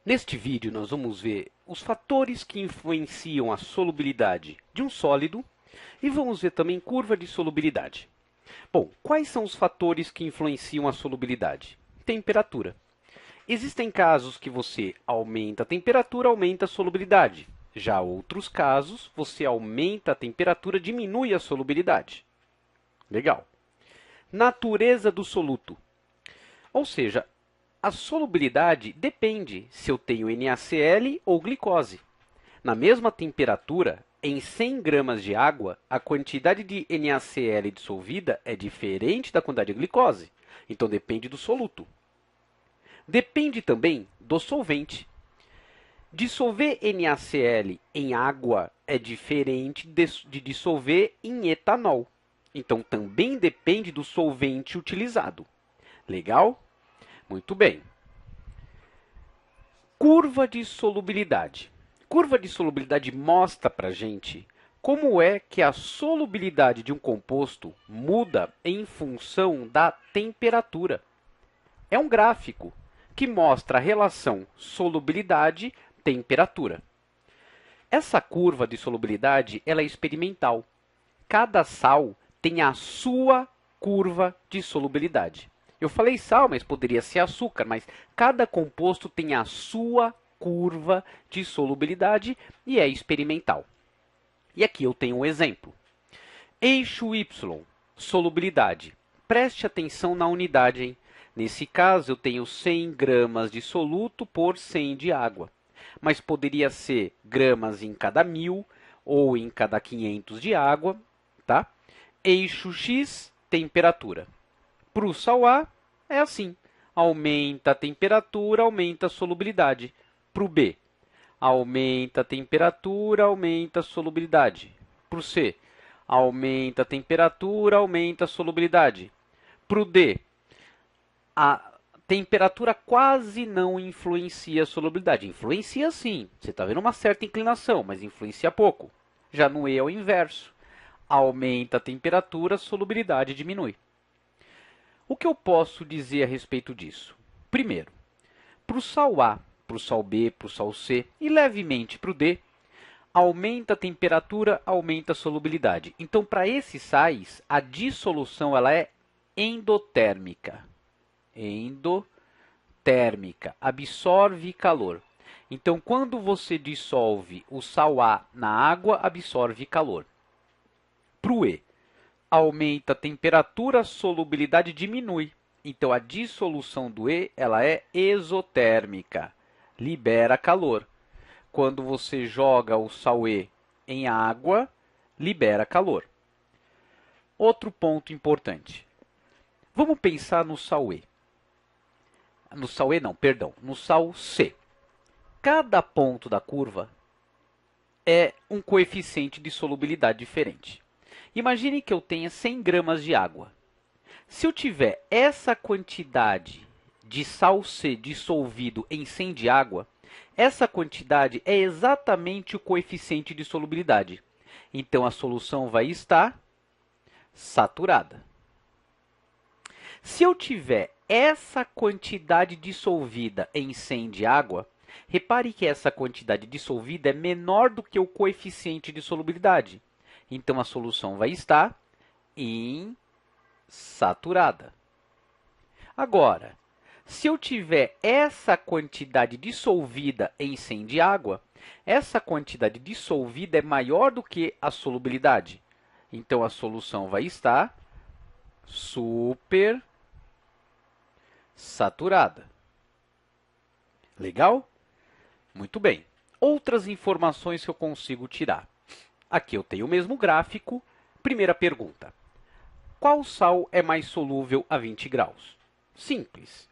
Neste vídeo, nós vamos ver os fatores que influenciam a solubilidade de um sólido e vamos ver também curva de solubilidade. Bom, quais são os fatores que influenciam a solubilidade? Temperatura. Existem casos que você aumenta a temperatura, aumenta a solubilidade. Já outros casos, você aumenta a temperatura, diminui a solubilidade. Legal. Natureza do soluto. Ou seja, a solubilidade depende se eu tenho NaCl ou glicose. Na mesma temperatura, em 100 gramas de água, a quantidade de NaCl dissolvida é diferente da quantidade de glicose. Então, depende do soluto. Depende também do solvente. Dissolver NaCl em água é diferente de dissolver em etanol. Então, também depende do solvente utilizado. Legal? Muito bem. Curva de solubilidade. Curva de solubilidade mostra para a gente como é que a solubilidade de um composto muda em função da temperatura. É um gráfico que mostra a relação solubilidade-temperatura. Essa curva de solubilidade ela é experimental. Cada sal tem a sua curva de solubilidade. Eu falei sal, mas poderia ser açúcar, mas cada composto tem a sua curva de solubilidade e é experimental. E aqui eu tenho um exemplo. Eixo Y, solubilidade. Preste atenção na unidade, hein? Nesse caso, eu tenho 100 gramas de soluto por 100 de água. Mas poderia ser gramas em cada 1000 ou em cada 500 de água, tá? Eixo X, temperatura. Para o sal A, é assim. Aumenta a temperatura, aumenta a solubilidade. Para o B, aumenta a temperatura, aumenta a solubilidade. Para o C, aumenta a temperatura, aumenta a solubilidade. Para o D, a temperatura quase não influencia a solubilidade. Influencia sim, você está vendo uma certa inclinação, mas influencia pouco. Já no E é o inverso. Aumenta a temperatura, a solubilidade diminui. O que eu posso dizer a respeito disso? Primeiro, para o sal A, para o sal B, para o sal C e levemente para o D, aumenta a temperatura, aumenta a solubilidade. Então, para esses sais, a dissolução ela é endotérmica. Endotérmica, absorve calor. Então, quando você dissolve o sal A na água, absorve calor. Para o E, aumenta a temperatura, a solubilidade diminui. Então, a dissolução do E ela é exotérmica, libera calor. Quando você joga o sal E em água, libera calor. Outro ponto importante. Vamos pensar no sal E. No sal E não, perdão, no sal C. Cada ponto da curva é um coeficiente de solubilidade diferente. Imagine que eu tenha 100 gramas de água. Se eu tiver essa quantidade de sal C dissolvido em 100 de água, essa quantidade é exatamente o coeficiente de solubilidade. Então, a solução vai estar saturada. Se eu tiver essa quantidade dissolvida em 100 de água, repare que essa quantidade dissolvida é menor do que o coeficiente de solubilidade. Então, a solução vai estar insaturada. Agora, se eu tiver essa quantidade dissolvida em 100 de água, essa quantidade dissolvida é maior do que a solubilidade. Então, a solução vai estar supersaturada. Legal? Muito bem. Outras informações que eu consigo tirar. Aqui eu tenho o mesmo gráfico. Primeira pergunta. Qual sal é mais solúvel a 20 graus? Simples.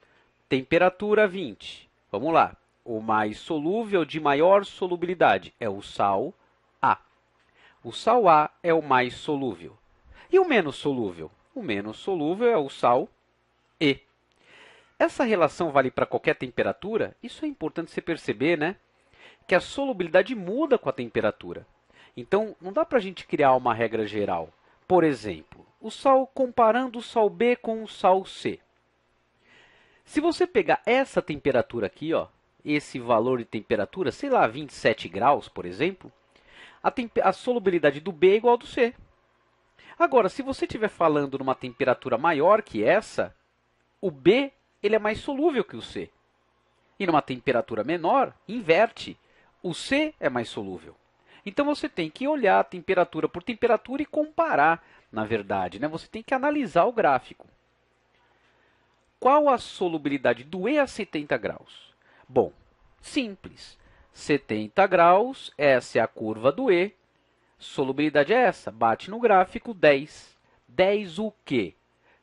Temperatura 20. Vamos lá. O mais solúvel de maior solubilidade é o sal A. O sal A é o mais solúvel. E o menos solúvel? O menos solúvel é o sal E. Essa relação vale para qualquer temperatura? Isso é importante você perceber, né? Que a solubilidade muda com a temperatura. Então, não dá para a gente criar uma regra geral. Por exemplo, o sal comparando o sal B com o sal C. Se você pegar essa temperatura aqui, ó, esse valor de temperatura, sei lá, 27 graus, por exemplo, a solubilidade do B é igual ao do C. Agora, se você estiver falando numa temperatura maior que essa, o B ele é mais solúvel que o C. E numa temperatura menor, inverte. O C é mais solúvel. Então, você tem que olhar temperatura por temperatura e comparar, na verdade, né? Você tem que analisar o gráfico. Qual a solubilidade do E a 70 graus? Bom, simples. 70 graus, essa é a curva do E. Solubilidade é essa. Bate no gráfico, 10. 10 o quê?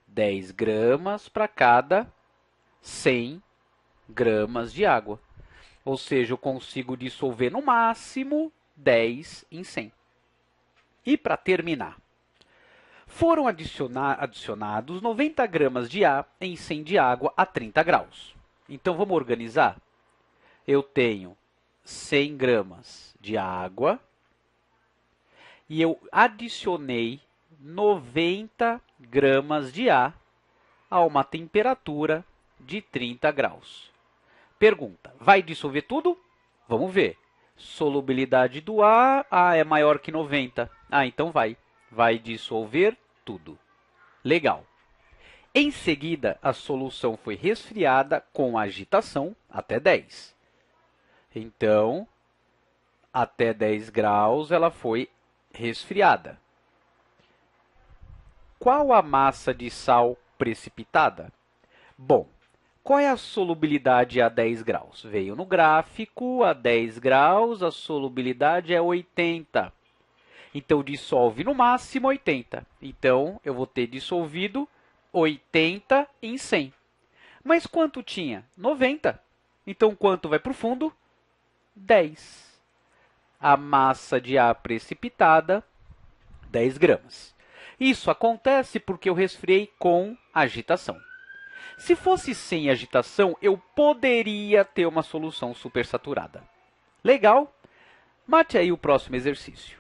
10 gramas para cada 100 gramas de água. Ou seja, eu consigo dissolver no máximo 10 em 100. E para terminar, foram adicionados 90 gramas de A em 100 de água a 30 graus. Então, vamos organizar? Eu tenho 100 gramas de água e eu adicionei 90 gramas de A a uma temperatura de 30 graus. Pergunta, vai dissolver tudo? Vamos ver. Solubilidade do A, A é maior que 90. Então vai dissolver tudo. Legal. Em seguida, a solução foi resfriada com agitação até 10. Então, até 10 graus ela foi resfriada. Qual a massa de sal precipitada? Bom, qual é a solubilidade a 10 graus? Veio no gráfico, a 10 graus, a solubilidade é 80. Então, dissolve no máximo 80. Então, eu vou ter dissolvido 80 em 100. Mas quanto tinha? 90. Então, quanto vai para o fundo? 10. A massa de A precipitada, 10 gramas. Isso acontece porque eu resfriei com agitação. Se fosse sem agitação, eu poderia ter uma solução supersaturada. Legal? Mate aí o próximo exercício.